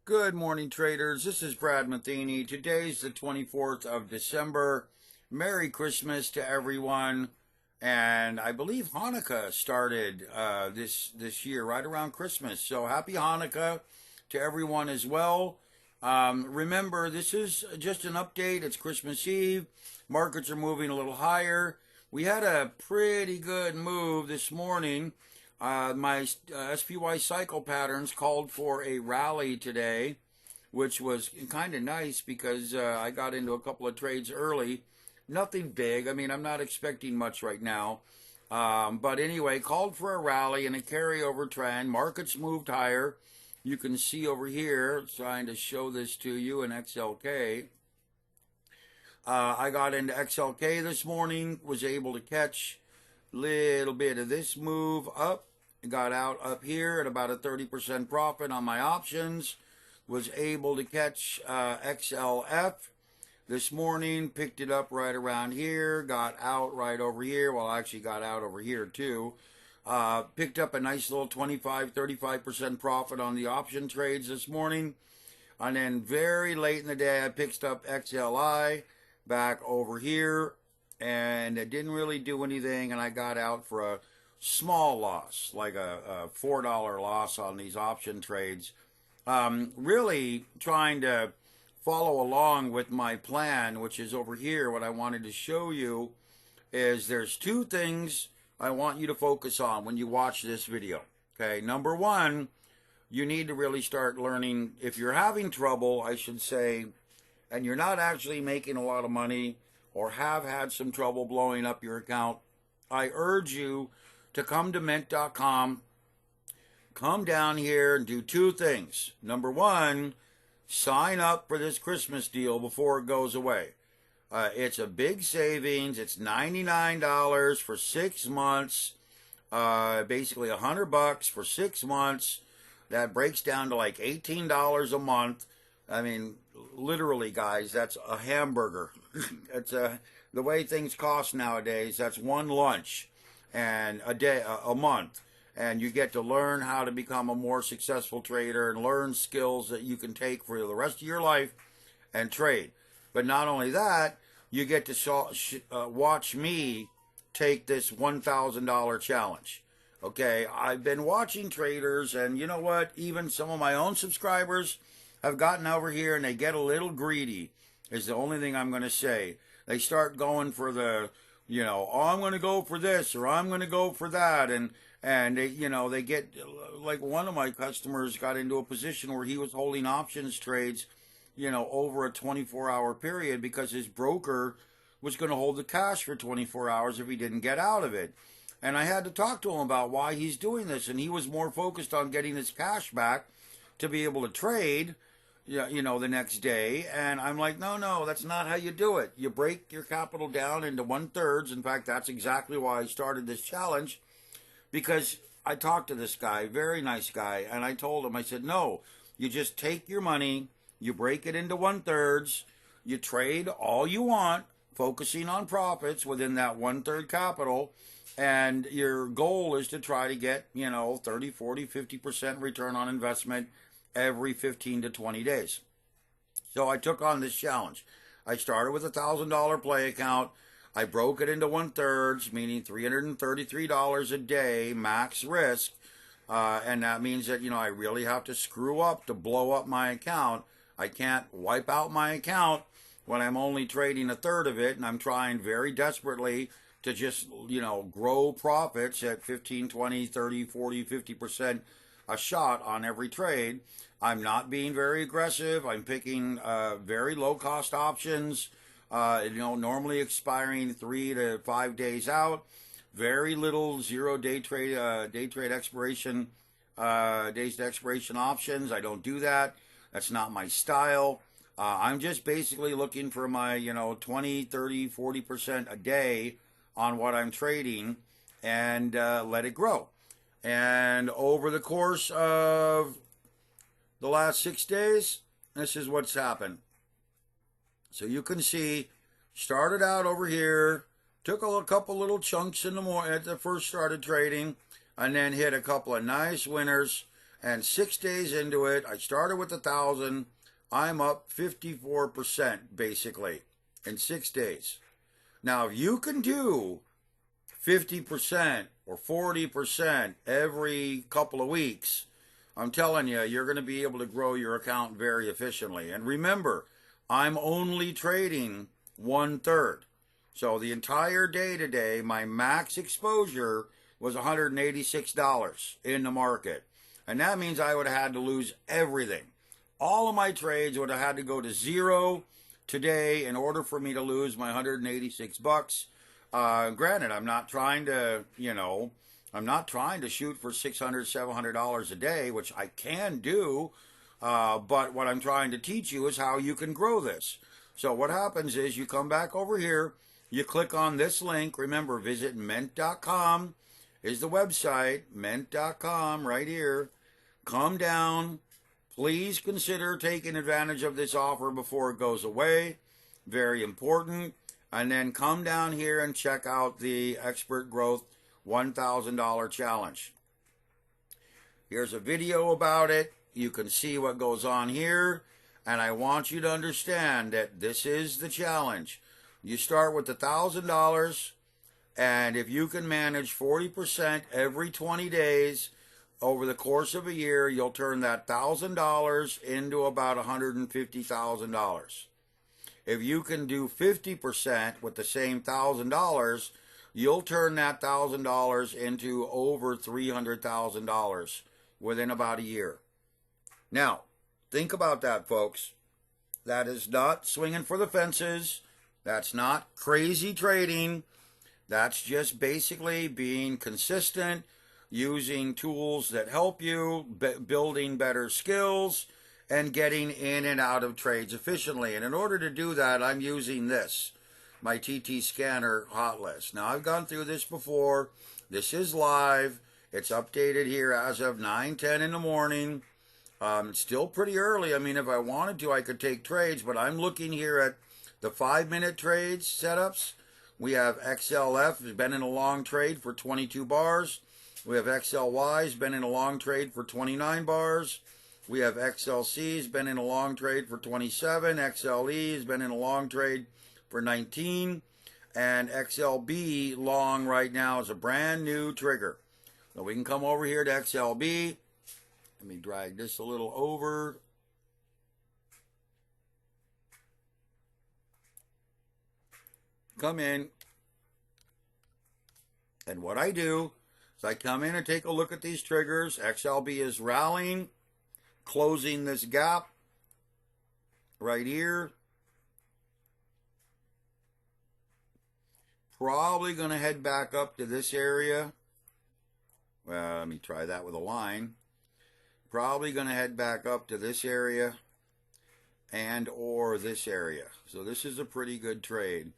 Good morning, traders. This is Brad Matheny. Today's the 24th of December. Merry Christmas to everyone. And I believe Hanukkah started this year right around Christmas. So happy Hanukkah to everyone as well. Remember, this is just an update. It's Christmas Eve. Markets are moving a little higher. We had a pretty good move this morning. My SPY cycle patterns called for a rally today, which was kind of nice because I got into a couple of trades early. Nothing big. I mean, I'm not expecting much right now. But anyway, called for a rally and a carryover trend. Markets moved higher. You can see over here, trying to show this to you in XLK. I got into XLK this morning, was able to catch little bit of this move up, got out up here at about a 30% profit on my options, was able to catch XLF this morning, picked it up right around here, got out right over here, well I actually got out over here too, picked up a nice little 35% profit on the option trades this morning, and then very late in the day I picked up XLI back over here, and it didn't really do anything, and I got out for a small loss, like a $4 loss on these option trades. Really trying to follow along with my plan, which is over here. What I wanted to show you is there's two things I want you to focus on when you watch this video. Okay, number one, you need to really start learning. If you're having trouble, I should say, and you're not actually making a lot of money or have had some trouble blowing up your account, I urge you to come to mint.com, come down here and do two things. Number one, sign up for this Christmas deal before it goes away. It's a big savings. It's $99 for 6 months, basically $100 for 6 months. That breaks down to like $18 a month. I mean, literally, guys, that's a hamburger. It's the way things cost nowadays. That's one lunch and a month, and you get to learn how to become a more successful trader and learn skills that you can take for the rest of your life and trade. But not only that, you get to watch me take this $1,000 challenge. Okay, I've been watching traders, and you know what? Even some of my own subscribers have gotten over here and they get a little greedy, is the only thing I'm going to say. They start going for the, oh, I'm going to go for this or I'm going to go for that. And they, they get, like one of my customers got into a position where he was holding options trades, over a 24-hour period because his broker was going to hold the cash for 24 hours if he didn't get out of it. And I had to talk to him about why he's doing this. And he was more focused on getting his cash back to be able to trade, the next day. And I'm like, no, that's not how you do it. You break your capital down into 1/3. In fact, that's exactly why I started this challenge, because I talked to this guy, very nice guy, and I told him, I said, no, you just take your money, you break it into 1/3, you trade all you want, focusing on profits within that 1/3 capital, and your goal is to try to get, 30, 40, 50% return on investment every 15 to 20 days. So I took on this challenge. I started with a $1,000 play account. I broke it into 1/3, meaning $333 a day max risk. And that means that, I really have to screw up to blow up my account. I can't wipe out my account when I'm only trading 1/3 of it, and I'm trying very desperately to just, grow profits at 15, 20, 30, 40, 50% a shot on every trade. I'm not being very aggressive. I'm picking very low-cost options, normally expiring 3 to 5 days out. Very little zero day trade expiration, days to expiration options. I don't do that. That's not my style. I'm just basically looking for my, 20, 30, 40% a day on what I'm trading and let it grow. And over the course of the last 6 days, this is what's happened. So you can see, started out over here, took a couple little chunks in the morning at the first started trading, and then hit a couple of nice winners. And 6 days into it, I started with 1,000. I'm up 54% basically in 6 days. Now, if you can do 50% or 40% every couple of weeks, I'm telling you, you're going to be able to grow your account very efficiently. And remember, I'm only trading 1/3. So the entire day today, my max exposure was $186 in the market. And that means I would have had to lose everything. All of my trades would have had to go to zero today in order for me to lose my 186 bucks. Granted, I'm not trying to, I'm not trying to shoot for $600, $700 a day, which I can do. But what I'm trying to teach you is how you can grow this. So what happens is you come back over here, you click on this link. Remember, visit mint.com is the website, mint.com right here. Come down. Please consider taking advantage of this offer before it goes away. Very important. And then come down here and check out the Expert Growth $1,000 challenge. Here's a video about it. You can see what goes on here. And I want you to understand that this is the challenge. You start with $1,000, and if you can manage 40% every 20 days over the course of a year, you'll turn that $1,000 into about $150,000. If you can do 50% with the same $1,000, you'll turn that $1,000 into over $300,000 within about a year. Now, think about that, folks. That is not swinging for the fences. That's not crazy trading. That's just basically being consistent, using tools that help you, building better skills, and getting in and out of trades efficiently. And in order to do that, I'm using this, my TTScanner hot list. Now, I've gone through this before. This is live. It's updated here as of 9:10 in the morning. It's still pretty early. I mean, if I wanted to, I could take trades, but I'm looking here at the 5-minute trades setups. We have XLF has been in a long trade for 22 bars. We have XLY has been in a long trade for 29 bars. We have XLC has been in a long trade for 27. XLE has been in a long trade for 19. And XLB long right now is a brand new trigger. So we can come over here to XLB. Let me drag this a little over. Come in. And what I do is I come in and take a look at these triggers. XLB is rallying, closing this gap right here. Probably going to head back up to this area. Well, let me try that with a line. Probably going to head back up to this area and or this area. So this is a pretty good trade.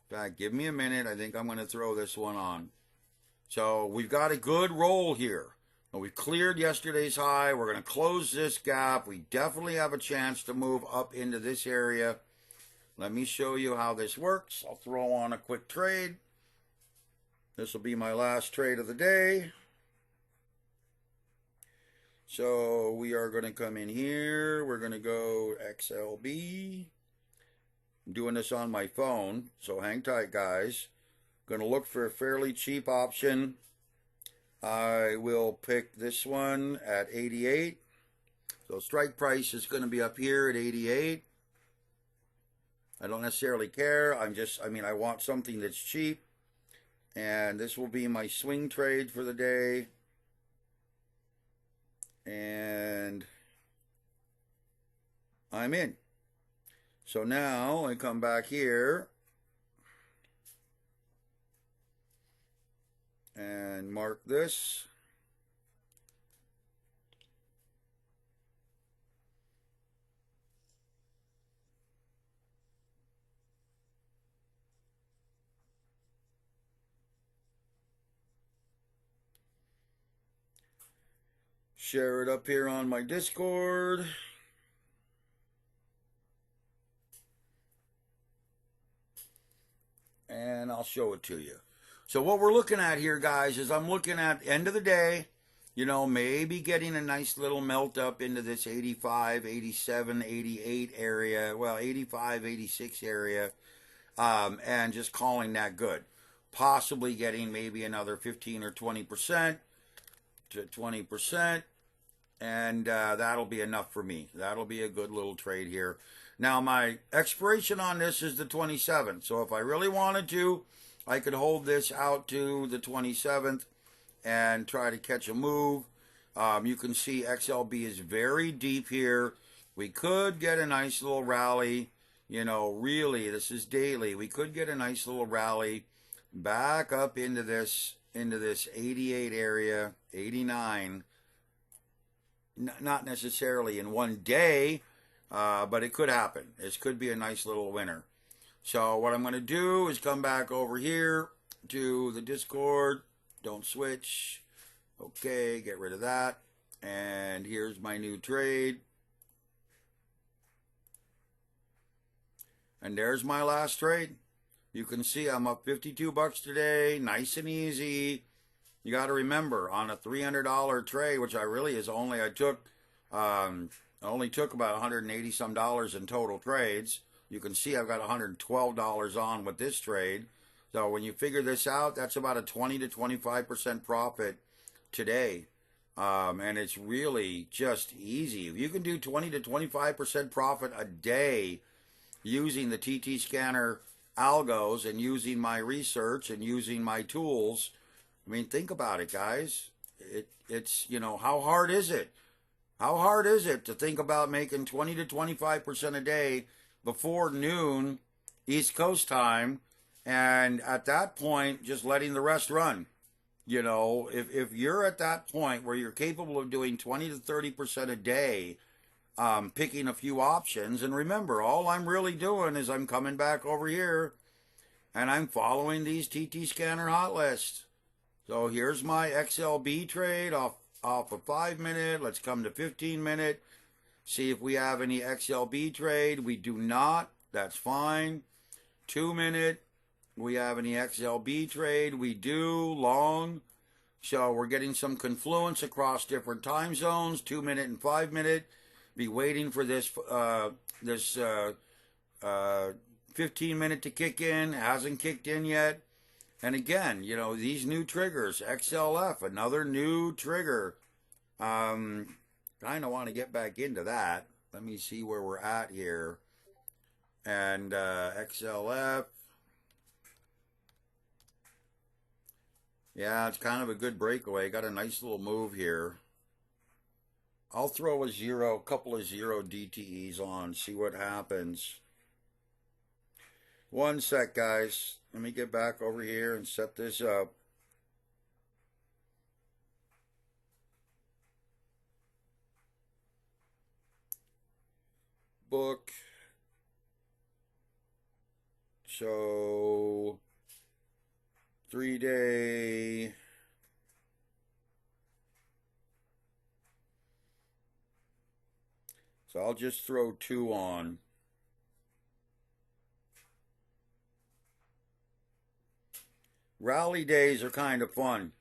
In fact, give me a minute. I think I'm going to throw this one on. So we've got a good roll here. We cleared yesterday's high. We're going to close this gap. We definitely have a chance to move up into this area. Let me show you how this works. I'll throw on a quick trade. This will be my last trade of the day. So we are going to come in here. We're going to go XLB. I'm doing this on my phone, so hang tight, guys. Going to look for a fairly cheap option. I will pick this one at 88. So strike price is going to be up here at 88. I don't necessarily care. I want something that's cheap. And this will be my swing trade for the day. And I'm in. So now I come back here and mark this. Share it up here on my Discord. And I'll show it to you. So what we're looking at here, guys, is I'm looking at the end of the day. You know, maybe getting a nice little melt up into this 85, 87, 88 area. Well, 85, 86 area. And just calling that good. Possibly getting maybe another 15 or 20% to 20%. And that'll be enough for me. That'll be a good little trade here. Now, my expiration on this is the 27th. So if I really wanted to, I could hold this out to the 27th and try to catch a move. You can see XLB is very deep here. We could get a nice little rally. You know, really, this is daily. We could get a nice little rally back up into this 88 area, 89. Not necessarily in one day, but it could happen. This could be a nice little winner. So what I'm going to do is come back over here to the Discord. Don't switch. Okay, get rid of that. And here's my new trade. And there's my last trade. You can see I'm up 52 bucks today. Nice and easy. You got to remember, on a $300 trade, which I only took about 180 some dollars in total trades. You can see I've got $112 on with this trade. So when you figure this out, that's about a 20 to 25% profit today. And it's really just easy. If you can do 20 to 25% profit a day using the TTScanner Algos and using my research and using my tools, I mean, think about it, guys. It's, you know, how hard is it? How hard is it to think about making 20 to 25% a day before noon East Coast time, and at that point, just letting the rest run? You know, if you're at that point where you're capable of doing 20 to 30% a day, picking a few options, and remember, all I'm really doing is I'm coming back over here, and I'm following these TTScanner hot lists. So here's my XLB trade off a 5 minute. Let's come to 15 minute. See if we have any XLB trade. We do not. That's fine. 2 minute. We have any XLB trade. We do. Long. So we're getting some confluence across different time zones. 2 minute and 5 minute. Be waiting for this 15 minute to kick in. Hasn't kicked in yet. And again, you know, these new triggers, XLF, another new trigger. Kind of want to get back into that. Let me see where we're at here. And XLF. Yeah, it's kind of a good breakaway. Got a nice little move here. I'll throw a couple of zero DTEs on, see what happens. One sec, guys. Let me get back over here and set this up. Book. So 3-day. So I'll just throw 2 on. Rally days are kind of fun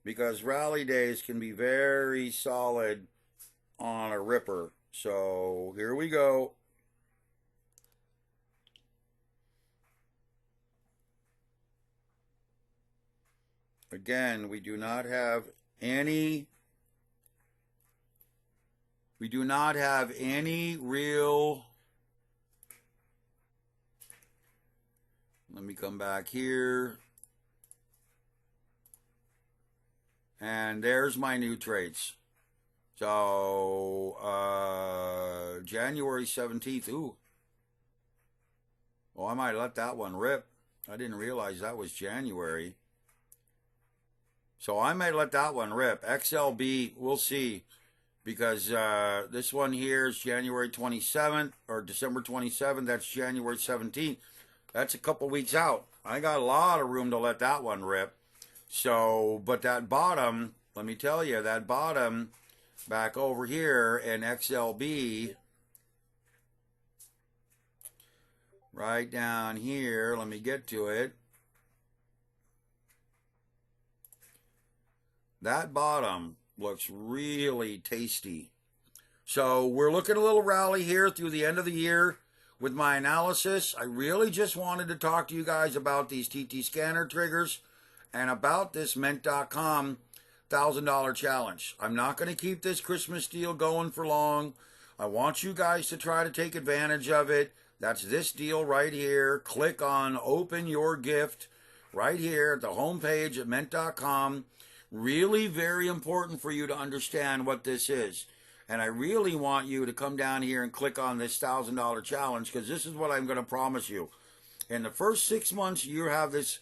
because rally days can be very solid on a ripper. So here we go. Again, we do not have any real. Let me come back here. And there's my new trades. So, January 17th. Ooh. Oh, I might let that one rip. I didn't realize that was January. So I might let that one rip. XLB, we'll see. Because this one here is January 27th or December 27th. That's January 17th. That's a couple weeks out. I got a lot of room to let that one rip. So, but that bottom, let me tell you, that bottom back over here in XLB, right down here, let me get to it. That bottom Looks really tasty. So we're looking at a little rally here through the end of the year with my analysis. I really just wanted to talk to you guys about these TTScanner triggers and about this Mint.com $1,000 challenge. I'm not going to keep this Christmas deal going for long. I want you guys to try to take advantage of it. That's this deal right here. Click on Open Your Gift right here at the homepage at Mint.com. Really very important for you to understand what this is. And I really want you to come down here and click on this $1,000 challenge, because this is what I'm going to promise you. In the first 6 months you have this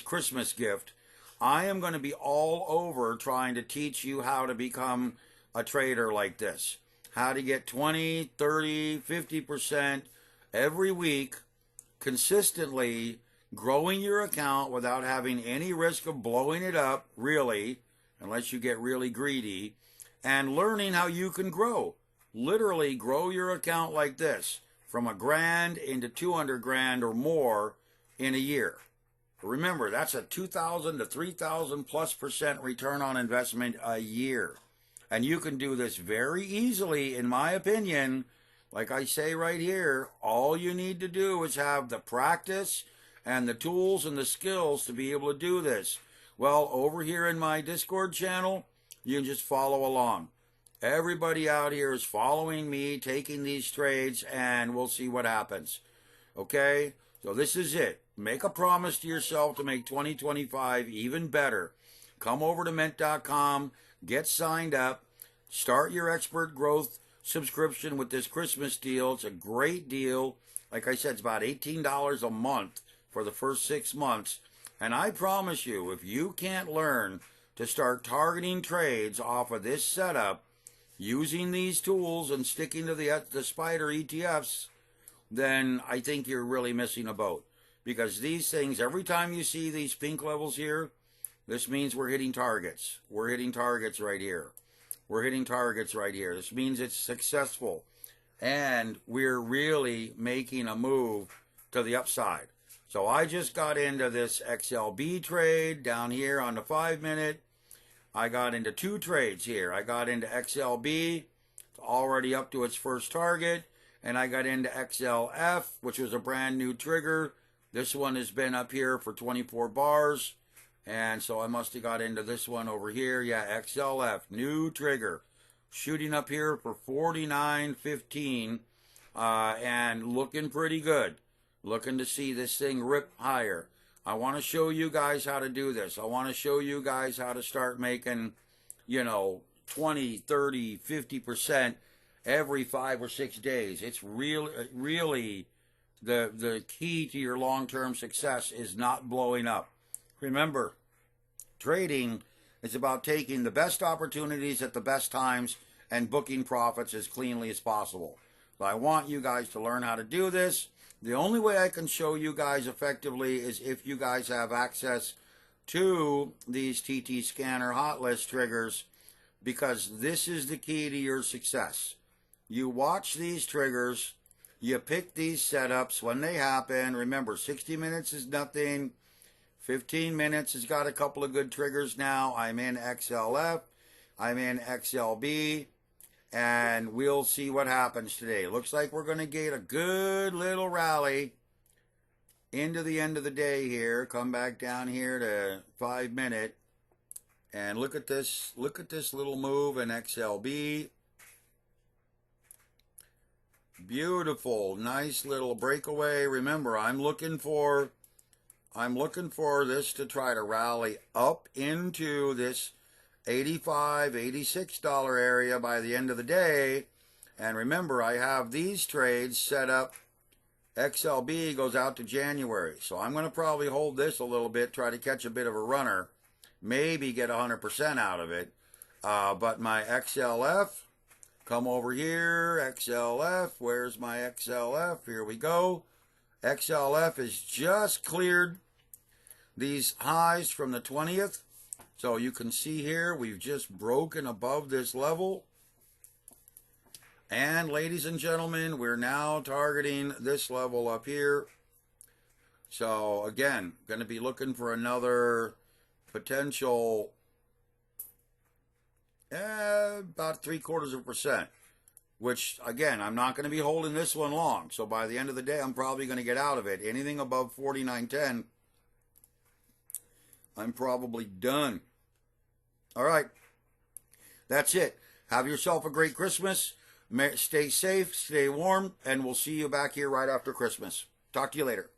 Christmas gift, I am going to be all over trying to teach you how to become a trader like this. How to get 20, 30, 50% every week, consistently growing your account without having any risk of blowing it up, really, unless you get really greedy, and learning how you can grow. Literally grow your account like this, from $1,000 into 200 grand or more in a year. Remember, that's a 2,000 to 3,000 plus % return on investment a year. And you can do this very easily, in my opinion. Like I say right here, all you need to do is have the practice and the tools and the skills to be able to do this. Well, over here in my Discord channel, you can just follow along. Everybody out here is following me, taking these trades, and we'll see what happens. Okay? So this is it. Make a promise to yourself to make 2025 even better. Come over to Mint.com, get signed up, start your expert growth subscription with this Christmas deal. It's a great deal. Like I said, it's about $18 a month for the first 6 months. And I promise you, if you can't learn to start targeting trades off of this setup, using these tools and sticking to the spider ETFs, then I think you're really missing a boat. Because these things, every time you see these pink levels here, this means we're hitting targets. We're hitting targets right here. We're hitting targets right here. This means it's successful. And we're really making a move to the upside. So I just got into this XLB trade down here on the 5-minute. I got into 2 trades here. I got into XLB, it's already up to its first target. And I got into XLF, which was a brand new trigger. This one has been up here for 24 bars. And so I must have got into this one over here. Yeah, XLF, new trigger. Shooting up here for 49.15 and looking pretty good. Looking to see this thing rip higher. I want to show you guys how to do this. I want to show you guys how to start making, 20, 30, 50% every 5 or 6 days. It's really the key to your long-term success is not blowing up. Remember, trading is about taking the best opportunities at the best times and booking profits as cleanly as possible. So I want you guys to learn how to do this. The only way I can show you guys effectively is if you guys have access to these TTScanner hot list triggers, because this is the key to your success. You watch these triggers, you pick these setups when they happen. Remember, 60 minutes is nothing. 15 minutes has got a couple of good triggers now. I'm in XLF. I'm in XLB. And we'll see what happens today. Looks like we're going to get a good little rally into the end of the day here. Come back down here to 5-minute. And look at this. Look at this little move in XLB. Beautiful, nice little breakaway. Remember, I'm looking for this to try to rally up into this $85, $86 area by the end of the day. And remember, I have these trades set up. XLB goes out to January. So I'm going to probably hold this a little bit, try to catch a bit of a runner, maybe get 100% out of it. But my XLF, come over here, XLF, where's my XLF? Here we go. XLF has just cleared these highs from the 20th. So you can see here, we've just broken above this level. And ladies and gentlemen, we're now targeting this level up here. So again, going to be looking for another potential About 0.75%, which, again, I'm not going to be holding this one long. So by the end of the day, I'm probably going to get out of it. Anything above 49.10, I'm probably done. All right. That's it. Have yourself a great Christmas. Stay safe, stay warm, and we'll see you back here right after Christmas. Talk to you later.